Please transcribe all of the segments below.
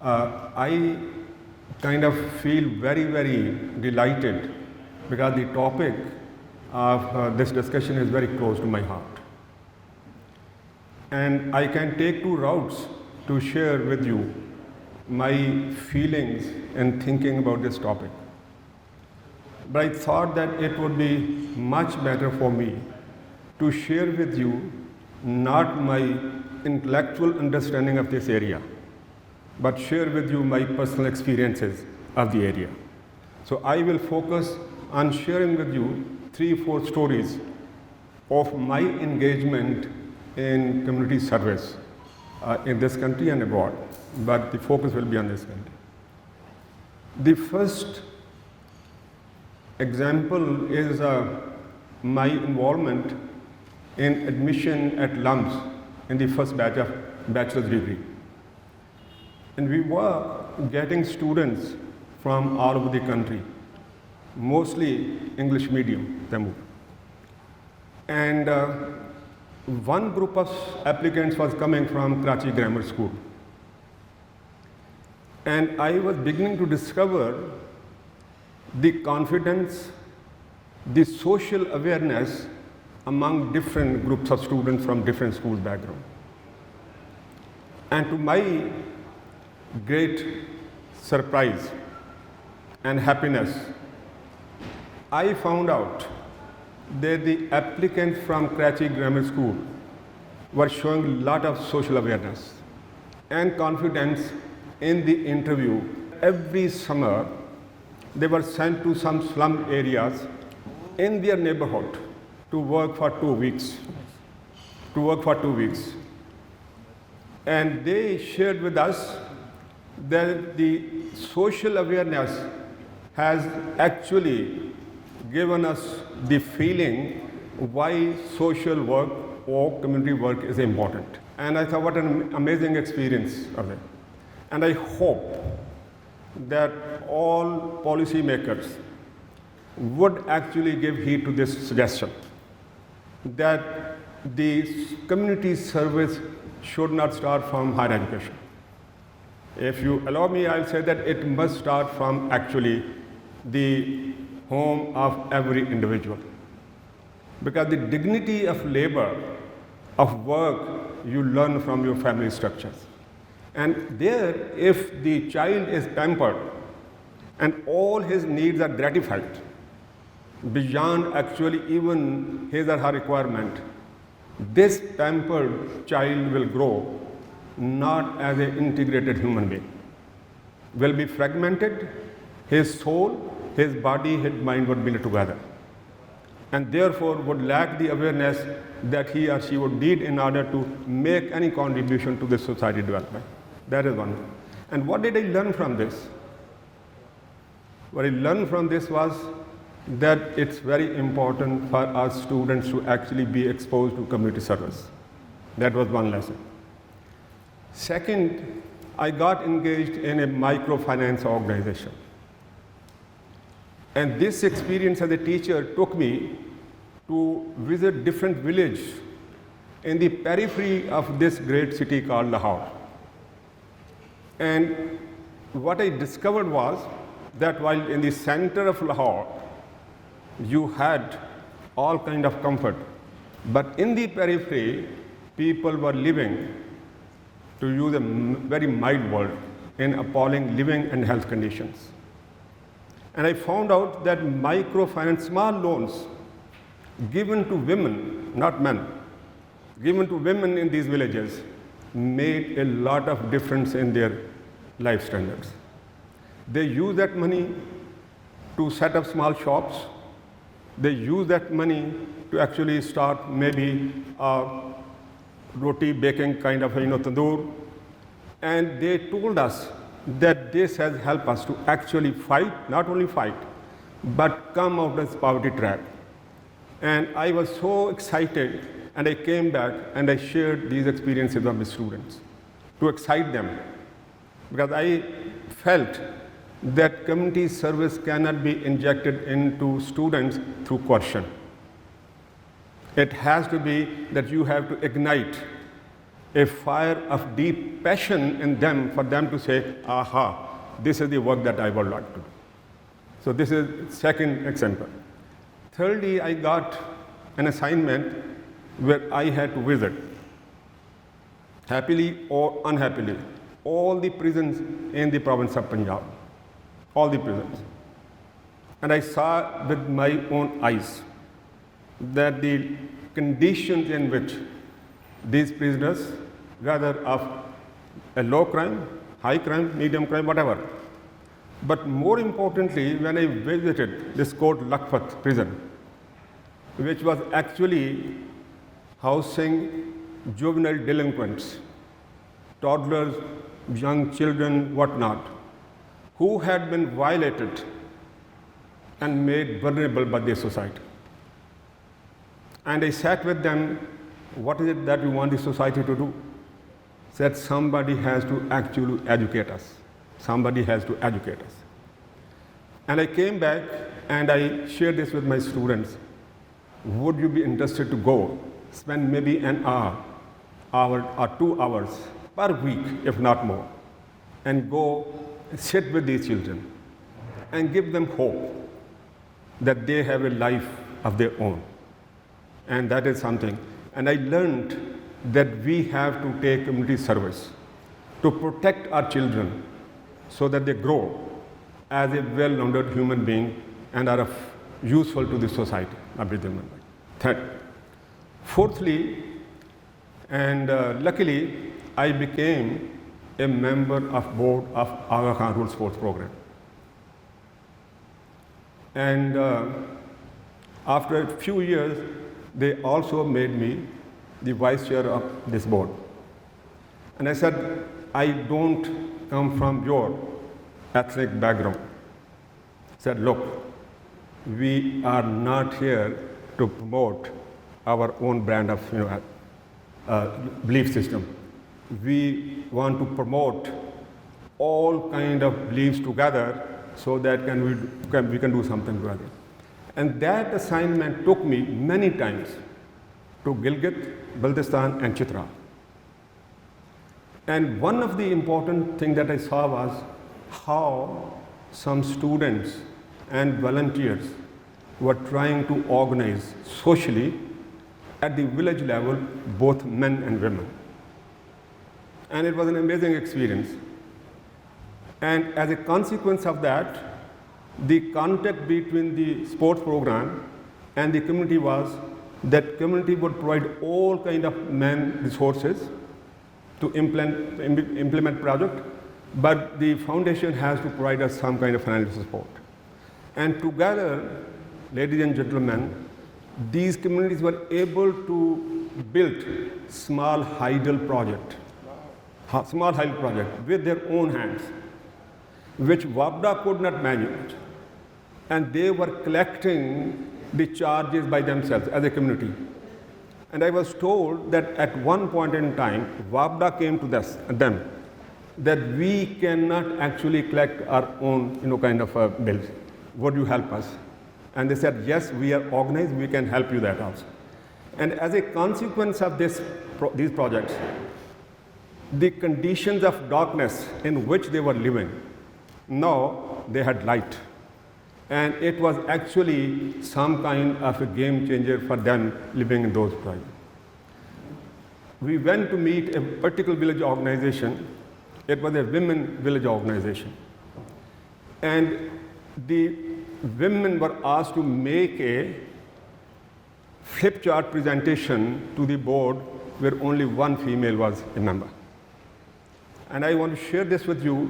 I kind of feel very, very delighted because the topic of this discussion is very close to my heart. And I can take two routes to share with you my feelings in thinking about this topic. But I thought that it would be much better for me to share with you not my intellectual understanding of this area, but share with you my personal experiences of the area. So I will focus on sharing with you 3-4 stories of my engagement in community service in this country and abroad, but the focus will be on this country. The first example is my involvement in admission at LUMS in the first batch of bachelor's degree. And we were getting students from all over the country, mostly English medium, Tamil. And one group of applicants was coming from Karachi Grammar School. And I was beginning to discover the confidence, the social awareness among different groups of students from different schools background. And to my great surprise and happiness, I found out that the applicants from Karachi Grammar School were showing a lot of social awareness and confidence in the interview. Every summer, they were sent to some slum areas in their neighborhood to work for 2 weeks. And they shared with us that the social awareness has actually given us the feeling why social work or community work is important. And I thought, what an amazing experience of it. And I hope that all policymakers would actually give heed to this suggestion, that the community service should not start from higher education. If you allow me, I'll say that it must start from actually the home of every individual. Because the dignity of labor, of work, you learn from your family structures. And there, if the child is pampered and all his needs are gratified beyond actually even his or her requirement, this pampered child will grow not as an integrated human being, will be fragmented, his soul, his body, his mind would be together, and therefore would lack the awareness that he or she would need in order to make any contribution to the society development. That is one. And what did I learn from this? What I learned from this was that it's very important for us students to actually be exposed to community service. That was one lesson. Second, I got engaged in a microfinance organization. And this experience as a teacher took me to visit different villages in the periphery of this great city called Lahore. And what I discovered was that while in the center of Lahore, you had all kind of comfort, but in the periphery, people were living, to use a very mild word, in appalling living and health conditions. And I found out that microfinance, small loans given to women, not men, given to women in these villages, made a lot of difference in their life standards. They use that money to set up small shops. They use that money to actually start maybe roti baking kind of tandoor. And they told us that this has helped us to actually fight, not only fight, but come out of this poverty trap. And I was so excited, and I came back and I shared these experiences with my students to excite them. Because I felt that community service cannot be injected into students through coercion. It has to be that you have to ignite a fire of deep passion in them for them to say, aha, this is the work that I would like to do. So this is second example. Thirdly, I got an assignment where I had to visit, happily or unhappily, all the prisons in the province of Punjab, all the prisons. And I saw with my own eyes that the conditions in which these prisoners, whether of a low crime, high crime, medium crime, whatever. But more importantly, when I visited this Kot Lakhpat prison, which was actually housing juvenile delinquents, toddlers, young children, whatnot, who had been violated and made vulnerable by the society. And I sat with them, what is it that we want the society to do? Said somebody has to actually educate us. Somebody has to educate us. And I came back and I shared this with my students. Would you be interested to go, spend maybe an hour or 2 hours per week, if not more, and go sit with these children and give them hope that they have a life of their own. And that is something. And I learned that we have to take community service to protect our children so that they grow as a well-rounded human being and are useful to the society. Third. Fourthly, and luckily, I became a member of board of Aga Khan Rural Sports Program. And after a few years, they also made me the vice chair of this board. And I said, I don't come from your ethnic background. I said, look, we are not here to promote our own brand of belief system. We want to promote all kind of beliefs together so that we can do something together. And that assignment took me many times to Gilgit, Baltistan, and Chitra. And one of the important things that I saw was how some students and volunteers were trying to organize socially at the village level, both men and women. And it was an amazing experience. And as a consequence of that, the contact between the sports program and the community was that community would provide all kind of man resources to implement project, but the foundation has to provide us some kind of financial support. And together, ladies and gentlemen, these communities were able to build small hydel project with their own hands, which WAPDA could not manage. And they were collecting the charges by themselves as a community. And I was told that at one point in time, WAPDA came to them that we cannot actually collect our own kind of bills. Would you help us? And they said, yes, we are organized, we can help you that also. And as a consequence of these projects, the conditions of darkness in which they were living, now they had light. And it was actually some kind of a game changer for them living in those places. We went to meet a particular village organization. It was a women village organization. And the women were asked to make a flip chart presentation to the board where only one female was a member. And I want to share this with you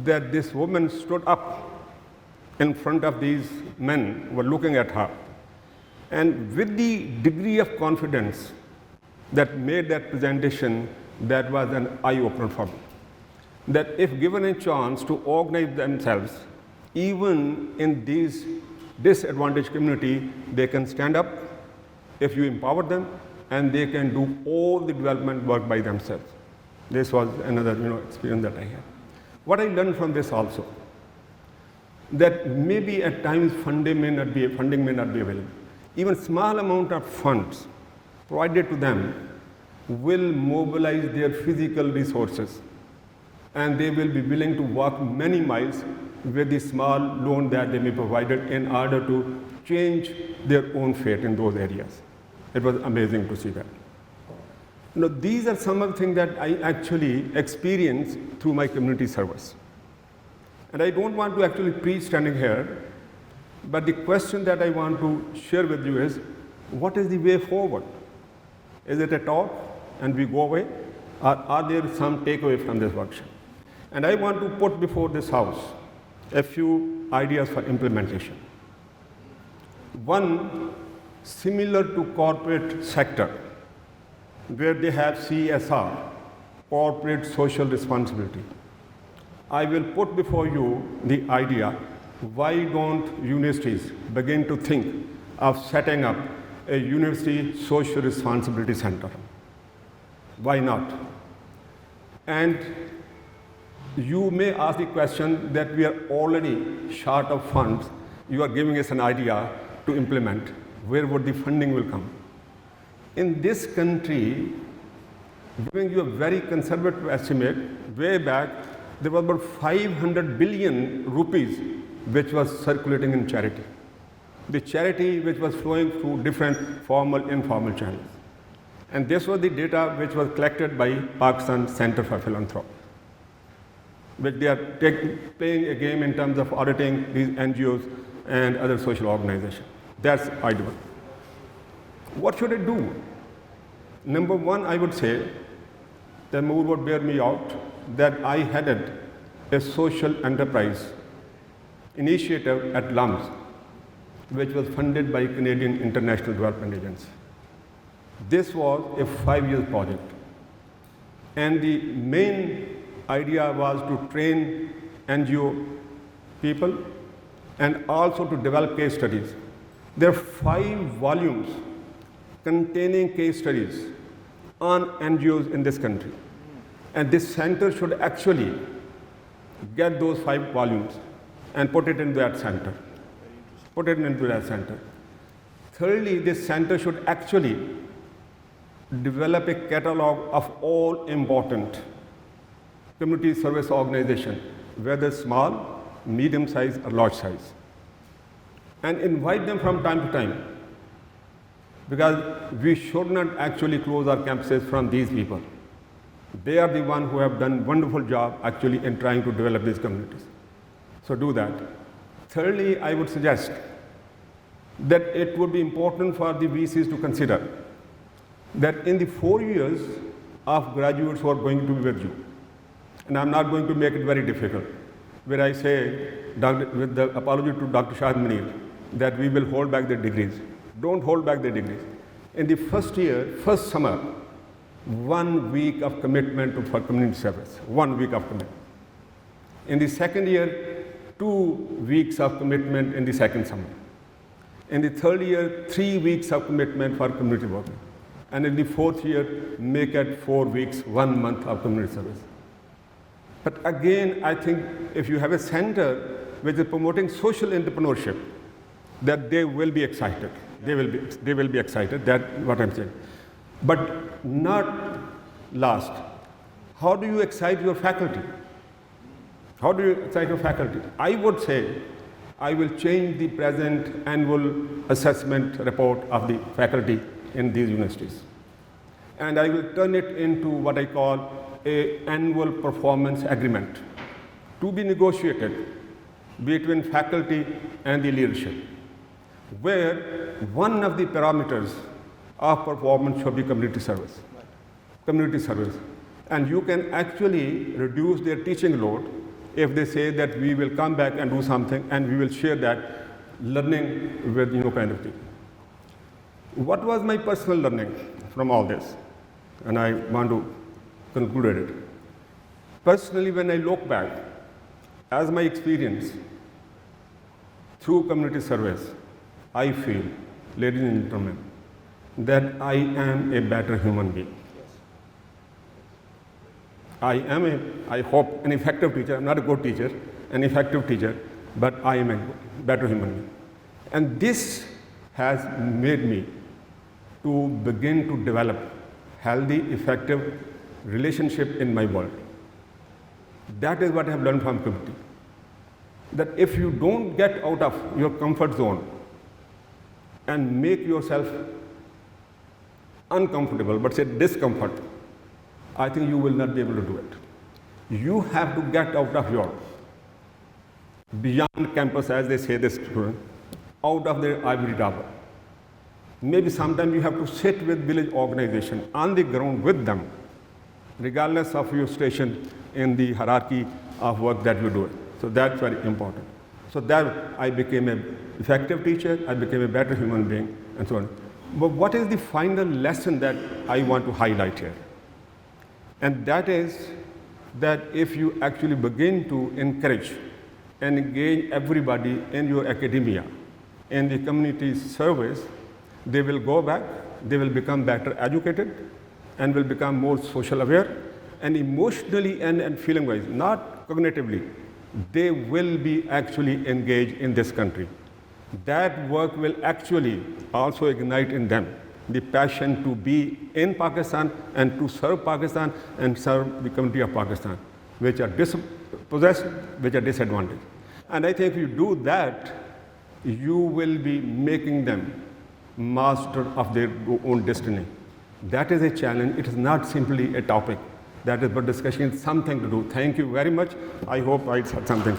that this woman stood up in front of these men who were looking at her. And with the degree of confidence that made that presentation, that was an eye-opener for me. That if given a chance to organize themselves, even in these disadvantaged community, they can stand up if you empower them, and they can do all the development work by themselves. This was another experience that I had. What I learned from this also, that maybe at times funding may not be available. Even small amount of funds provided to them will mobilize their physical resources, and they will be willing to walk many miles with the small loan that they may provide in order to change their own fate in those areas. It was amazing to see that. These are some of the things that I actually experienced through my community service. And I don't want to actually preach standing here, but the question that I want to share with you is, what is the way forward? Is it a talk and we go away? Or are there some takeaway from this workshop? And I want to put before this house a few ideas for implementation. One, similar to corporate sector, where they have CSR, corporate social responsibility. I will put before you the idea, why don't universities begin to think of setting up a university social responsibility center? Why not? And you may ask the question that we are already short of funds. You are giving us an idea to implement. Where would the funding will come? In this country, giving you a very conservative estimate, way back, there was about 500 billion rupees which was circulating in charity. The charity which was flowing through different formal, informal channels. And this was the data which was collected by Pakistan Center for Philanthropy, which they are playing a game in terms of auditing these NGOs and other social organizations. That's ideal. What should I do? Number one, I would say, the move would bear me out, that I headed a social enterprise initiative at LUMS, which was funded by Canadian International Development Agency. This was a 5-year project. And the main idea was to train NGO people and also to develop case studies. There are 5 volumes containing case studies on NGOs in this country. And this center should actually get those 5 volumes and put it in that center. Put it into that center. Thirdly, this center should actually develop a catalog of all important community service organizations, whether small, medium size, or large size, and invite them from time to time, because we should not actually close our campuses from these people. They are the ones who have done wonderful job actually in trying to develop these communities. So do that. Thirdly, I would suggest that it would be important for the VCs to consider that in the 4 years of graduates who are going to be with you, and I'm not going to make it very difficult, where I say, with the apology to Dr. Shahid Munir, that we will hold back their degrees. Don't hold back their degrees. In the first year, first summer, 1 week of commitment for community service, 1 week of commitment. In the second year, 2 weeks of commitment in the second summer. In the third year, 3 weeks of commitment for community work. And in the fourth year, make it 4 weeks, 1 month of community service. But again, I think if you have a center which is promoting social entrepreneurship, that they will be excited. They will be excited. That's what I'm saying. But not last. How do you excite your faculty? How do you excite your faculty? I would say I will change the present annual assessment report of the faculty in these universities. And I will turn it into what I call an annual performance agreement to be negotiated between faculty and the leadership, where one of the parameters of performance should be community service. Community service. And you can actually reduce their teaching load if they say that we will come back and do something and we will share that learning with kind of thing. What was my personal learning from all this? And I want to conclude it. Personally, when I look back, as my experience through community service, I feel, ladies and gentlemen, that I am a better human being. I am I hope, an effective teacher. I'm not a good teacher, an effective teacher, but I am a better human being. And this has made me to begin to develop healthy, effective relationship in my world. That is what I have learned from community. That if you don't get out of your comfort zone and make yourself uncomfortable, but say discomfort, I think you will not be able to do it. You have to get out of your beyond campus, as they say this student, out of their ivory tower. Maybe sometimes you have to sit with village organization on the ground with them, regardless of your station in the hierarchy of work that you do. So that's very important. So that I became an effective teacher, I became a better human being, and so on. But what is the final lesson that I want to highlight here? And that is that if you actually begin to encourage and engage everybody in your academia, in the community service, they will go back, they will become better educated, and will become more social aware, and emotionally and feeling wise, not cognitively, they will be actually engaged in this country. That work will actually also ignite in them the passion to be in Pakistan and to serve Pakistan and serve the community of Pakistan, which are dispossessed, which are disadvantaged. And I think if you do that, you will be making them master of their own destiny. That is a challenge. It is not simply a topic. That is, but discussion is something to do. Thank you very much. I hope I said something.